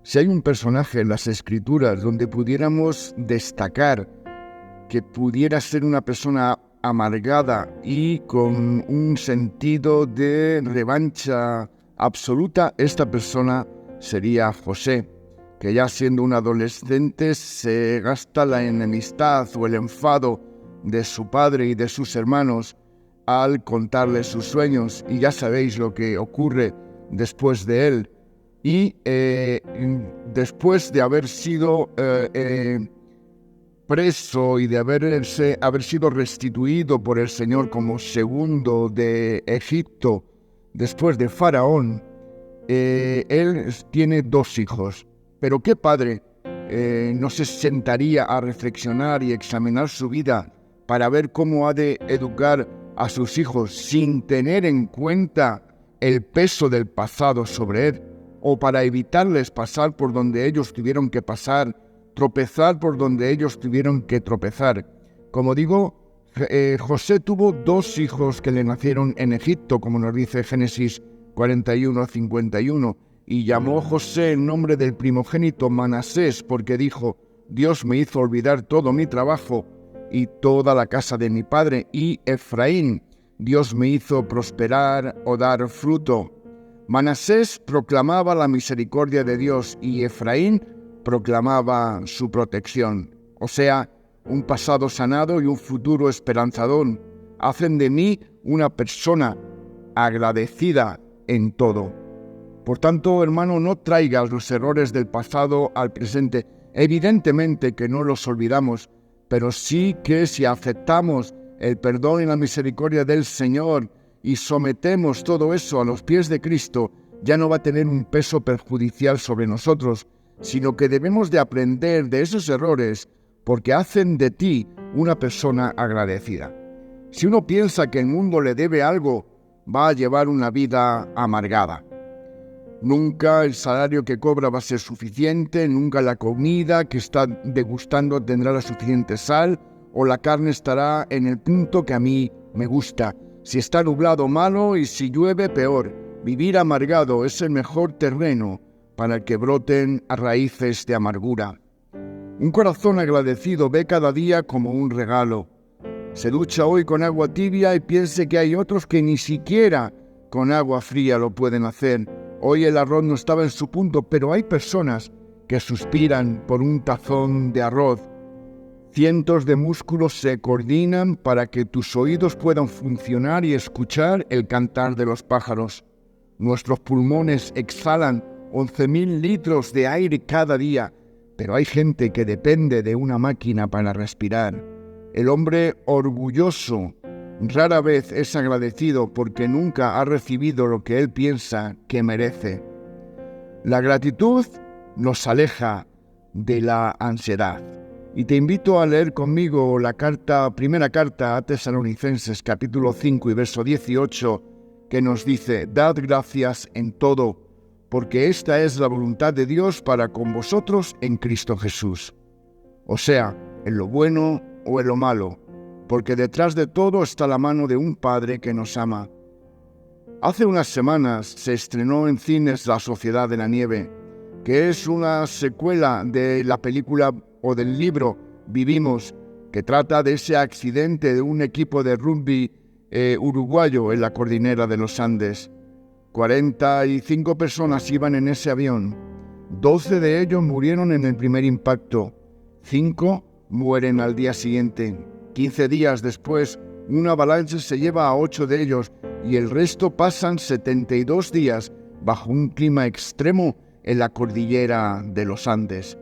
Si hay un personaje en las Escrituras donde pudiéramos destacar que pudiera ser una persona amargada y con un sentido de revancha absoluta, esta persona sería José, que ya siendo un adolescente se gasta la enemistad o el enfado de su padre y de sus hermanos al contarle sus sueños, y ya sabéis lo que ocurre después de él. Y después de haber sido preso y de haber sido restituido por el Señor como segundo de Egipto después de Faraón, él tiene 2 hijos. Pero ¿qué padre no se sentaría a reflexionar y examinar su vida para ver cómo ha de educar a sus hijos sin tener en cuenta el peso del pasado sobre él, o para evitarles pasar por donde ellos tuvieron que pasar, tropezar por donde ellos tuvieron que tropezar? Como digo, José tuvo 2 hijos que le nacieron en Egipto, como nos dice Génesis 41:51, y llamó José el nombre del primogénito Manasés, porque dijo: Dios me hizo olvidar todo mi trabajo y toda la casa de mi padre, y Efraín, Dios me hizo prosperar o dar fruto. Manasés proclamaba la misericordia de Dios y Efraín proclamaba su protección. O sea, un pasado sanado y un futuro esperanzador hacen de mí una persona agradecida en todo. Por tanto, hermano, no traigas los errores del pasado al presente. Evidentemente que no los olvidamos, pero sí que si aceptamos el perdón y la misericordia del Señor y sometemos todo eso a los pies de Cristo, ya no va a tener un peso perjudicial sobre nosotros, sino que debemos de aprender de esos errores porque hacen de ti una persona agradecida. Si uno piensa que el mundo le debe algo, va a llevar una vida amargada. Nunca el salario que cobra va a ser suficiente, nunca la comida que está degustando tendrá la suficiente sal, o la carne estará en el punto que a mí me gusta. Si está nublado, malo, y si llueve, peor. Vivir amargado es el mejor terreno para el que broten raíces de amargura. Un corazón agradecido ve cada día como un regalo. Se ducha hoy con agua tibia y piense que hay otros que ni siquiera con agua fría lo pueden hacer. Hoy el arroz no estaba en su punto, pero hay personas que suspiran por un tazón de arroz. Cientos de músculos se coordinan para que tus oídos puedan funcionar y escuchar el cantar de los pájaros. Nuestros pulmones exhalan 11.000 litros de aire cada día, pero hay gente que depende de una máquina para respirar. El hombre orgulloso rara vez es agradecido porque nunca ha recibido lo que él piensa que merece. La gratitud nos aleja de la ansiedad. Y te invito a leer conmigo la primera carta a Tesalonicenses, capítulo 5 y verso 18, que nos dice: Dad gracias en todo, porque esta es la voluntad de Dios para con vosotros en Cristo Jesús. O sea, en lo bueno o en lo malo, porque detrás de todo está la mano de un Padre que nos ama. Hace unas semanas se estrenó en cines La Sociedad de la Nieve, que es una secuela de la película o del libro Vivimos, que trata de ese accidente de un equipo de rugby uruguayo en la cordillera de los Andes. 45 personas iban en ese avión. 12 de ellos murieron en el primer impacto. 5 mueren al día siguiente. 15 días después, una avalancha se lleva a 8 de ellos y el resto pasan 72 días bajo un clima extremo en la cordillera de los Andes.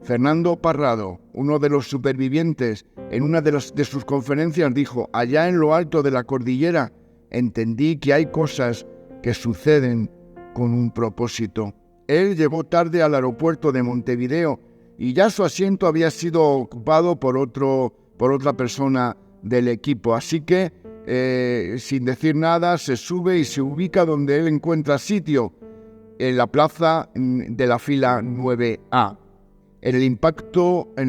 Fernando Parrado, uno de los supervivientes, en una de sus conferencias dijo: allá en lo alto de la cordillera entendí que hay cosas que suceden con un propósito. Él llegó tarde al aeropuerto de Montevideo y ya su asiento había sido ocupado por otra persona del equipo. Así que, sin decir nada, se sube y se ubica donde él encuentra sitio, en la plaza de la fila 9A. En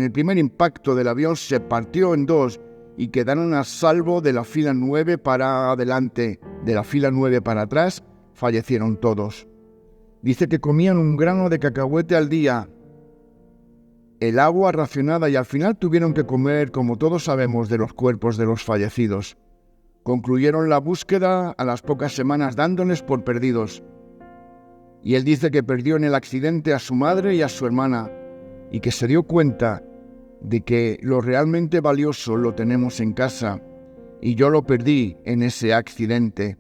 el primer impacto del avión se partió en 2 y quedaron a salvo de la fila 9 para adelante. De la fila 9 para atrás fallecieron todos. Dice que comían un grano de cacahuete al día, el agua racionada, y al final tuvieron que comer, como todos sabemos, de los cuerpos de los fallecidos. Concluyeron la búsqueda a las pocas semanas dándoles por perdidos. Y él dice que perdió en el accidente a su madre y a su hermana, y que se dio cuenta de que lo realmente valioso lo tenemos en casa, y yo lo perdí en ese accidente.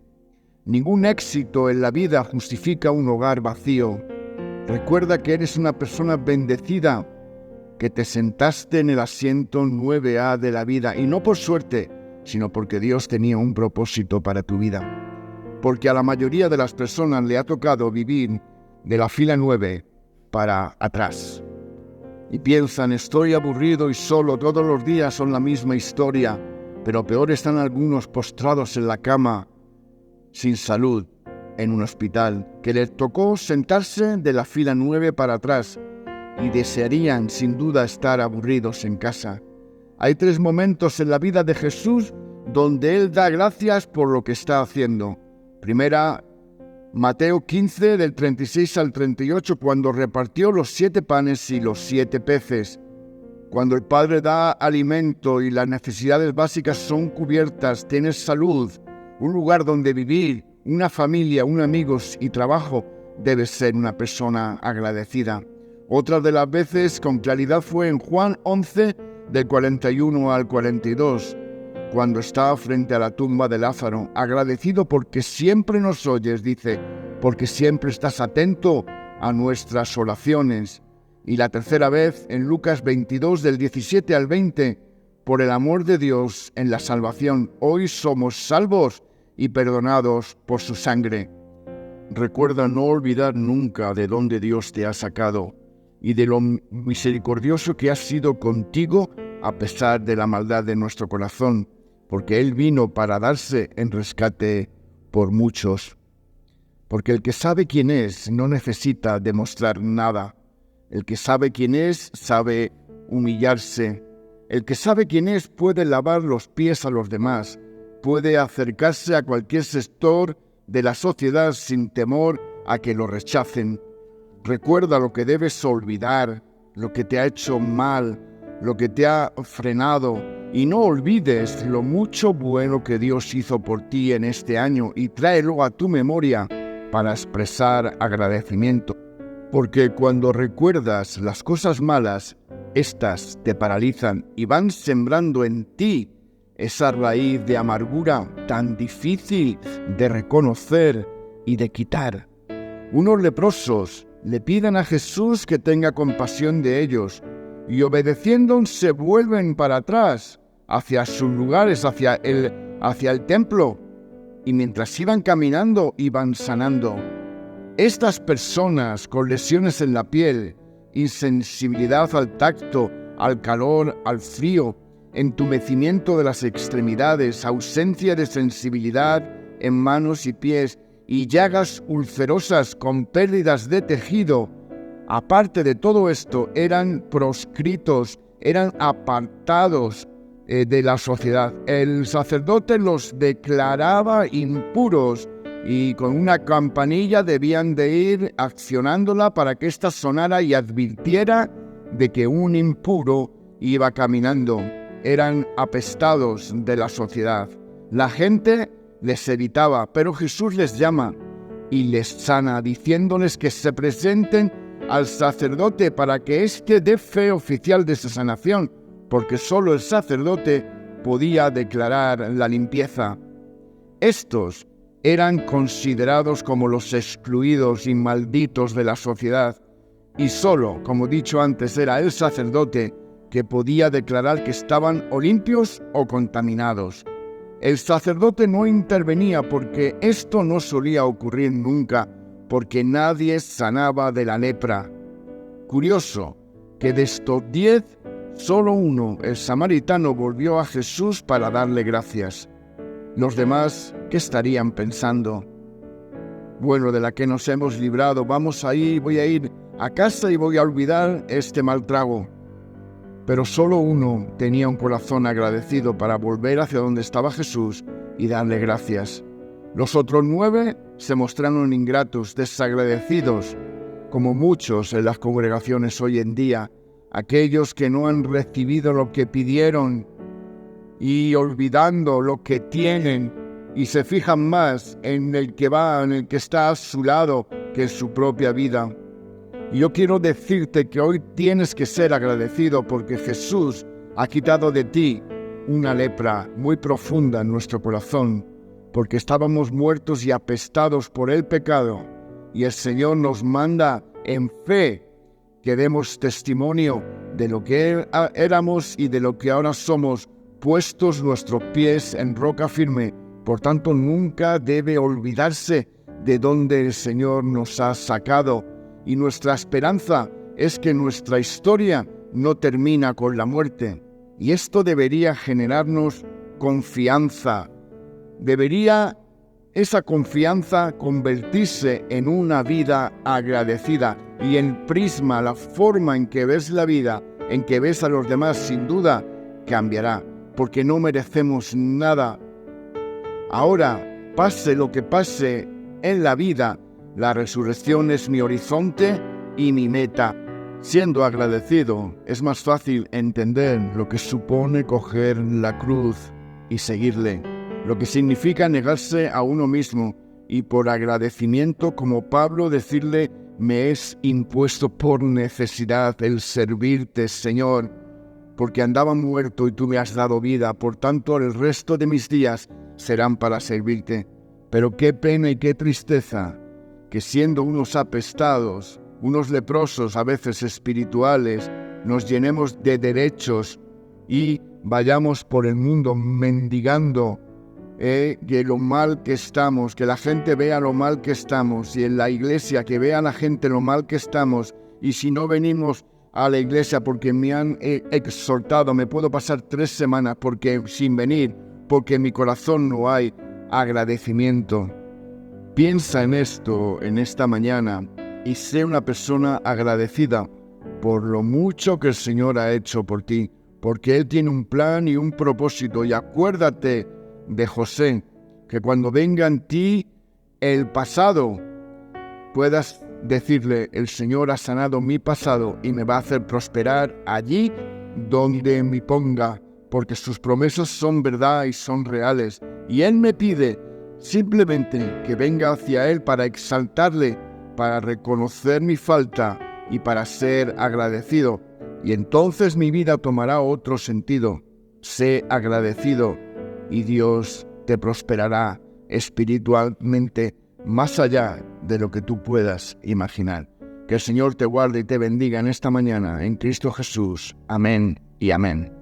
Ningún éxito en la vida justifica un hogar vacío. Recuerda que eres una persona bendecida, que te sentaste en el asiento 9A de la vida, y no por suerte, sino porque Dios tenía un propósito para tu vida. Porque a la mayoría de las personas le ha tocado vivir de la fila 9 para atrás. Y piensan, estoy aburrido y solo, todos los días son la misma historia, pero peor están algunos postrados en la cama, sin salud, en un hospital, que les tocó sentarse de la fila 9 para atrás y desearían sin duda estar aburridos en casa. Hay 3 momentos en la vida de Jesús donde Él da gracias por lo que está haciendo. Primera, Mateo 15, del 36 al 38, cuando repartió los 7 panes y los 7 peces. Cuando el Padre da alimento y las necesidades básicas son cubiertas, tienes salud, un lugar donde vivir, una familia, amigos y trabajo, debes ser una persona agradecida. Otra de las veces con claridad fue en Juan 11, del 41 al 42, cuando estaba frente a la tumba de Lázaro, agradecido porque siempre nos oyes, dice, porque siempre estás atento a nuestras oraciones. Y la tercera vez en Lucas 22, del 17 al 20, por el amor de Dios en la salvación, hoy somos salvos y perdonados por su sangre. Recuerda no olvidar nunca de dónde Dios te ha sacado y de lo misericordioso que ha sido contigo a pesar de la maldad de nuestro corazón, porque Él vino para darse en rescate por muchos. Porque el que sabe quién es no necesita demostrar nada. El que sabe quién es sabe humillarse. El que sabe quién es puede lavar los pies a los demás, puede acercarse a cualquier sector de la sociedad sin temor a que lo rechacen. Recuerda lo que debes olvidar, lo que te ha hecho mal, lo que te ha frenado, y no olvides lo mucho bueno que Dios hizo por ti en este año y tráelo a tu memoria para expresar agradecimiento. Porque cuando recuerdas las cosas malas, éstas te paralizan y van sembrando en ti esa raíz de amargura tan difícil de reconocer y de quitar. Unos leprosos le piden a Jesús que tenga compasión de ellos y obedeciendo se vuelven para atrás hacia sus lugares, hacia el templo, y mientras iban caminando iban sanando. Estas personas con lesiones en la piel, insensibilidad al tacto, al calor, al frío, entumecimiento de las extremidades, ausencia de sensibilidad en manos y pies y llagas ulcerosas con pérdidas de tejido, aparte de todo esto, eran proscritos, eran apartados de la sociedad. El sacerdote los declaraba impuros y con una campanilla debían de ir accionándola para que ésta sonara y advirtiera de que un impuro iba caminando. Eran apestados de la sociedad. La gente les evitaba, pero Jesús les llama y les sana, diciéndoles que se presenten al sacerdote para que éste dé fe oficial de su sanación, porque solo el sacerdote podía declarar la limpieza. Estos eran considerados como los excluidos y malditos de la sociedad, y solo, como dicho antes, era el sacerdote que podía declarar que estaban o limpios o contaminados. El sacerdote no intervenía porque esto no solía ocurrir nunca, porque nadie sanaba de la lepra. Curioso que de estos 10, solo uno, el samaritano, volvió a Jesús para darle gracias. Los demás, ¿qué estarían pensando? Bueno, de la que nos hemos librado, voy a ir a casa y voy a olvidar este mal trago. Pero solo uno tenía un corazón agradecido para volver hacia donde estaba Jesús y darle gracias. Los otros 9 se mostraron ingratos, desagradecidos, como muchos en las congregaciones hoy en día, aquellos que no han recibido lo que pidieron y olvidando lo que tienen y se fijan más en el que va, en el que está a su lado, que en su propia vida. Y yo quiero decirte que hoy tienes que ser agradecido porque Jesús ha quitado de ti una lepra muy profunda en nuestro corazón, porque estábamos muertos y apestados por el pecado, y el Señor nos manda en fe que demos testimonio de lo que éramos y de lo que ahora somos, puestos nuestros pies en roca firme. Por tanto, nunca debe olvidarse de dónde el Señor nos ha sacado. Y nuestra esperanza es que nuestra historia no termina con la muerte. Y esto debería generarnos confianza. Debería esa confianza convertirse en una vida agradecida. Y el prisma, la forma en que ves la vida, en que ves a los demás, sin duda cambiará. Porque no merecemos nada. Ahora, pase lo que pase en la vida, la resurrección es mi horizonte y mi meta. Siendo agradecido, es más fácil entender lo que supone coger la cruz y seguirle, lo que significa negarse a uno mismo y por agradecimiento, como Pablo, decirle: me es impuesto por necesidad el servirte, Señor, porque andaba muerto y tú me has dado vida, por tanto el resto de mis días serán para servirte. Pero qué pena y qué tristeza que siendo unos apestados, unos leprosos a veces espirituales, nos llenemos de derechos y vayamos por el mundo mendigando de lo mal que estamos, que la gente vea lo mal que estamos, y en la iglesia que vea la gente lo mal que estamos, y si no venimos a la iglesia porque me han exhortado, me puedo pasar 3 semanas sin venir, porque en mi corazón no hay agradecimiento. Piensa en esto en esta mañana y sé una persona agradecida por lo mucho que el Señor ha hecho por ti, porque Él tiene un plan y un propósito. Y acuérdate de José, que cuando venga en ti el pasado, puedas decirle: el Señor ha sanado mi pasado y me va a hacer prosperar allí donde me ponga, porque sus promesas son verdad y son reales. Y Él me pide simplemente que venga hacia Él para exaltarle, para reconocer mi falta y para ser agradecido. Y entonces mi vida tomará otro sentido. Sé agradecido y Dios te prosperará espiritualmente más allá de lo que tú puedas imaginar. Que el Señor te guarde y te bendiga en esta mañana, en Cristo Jesús. Amén y amén.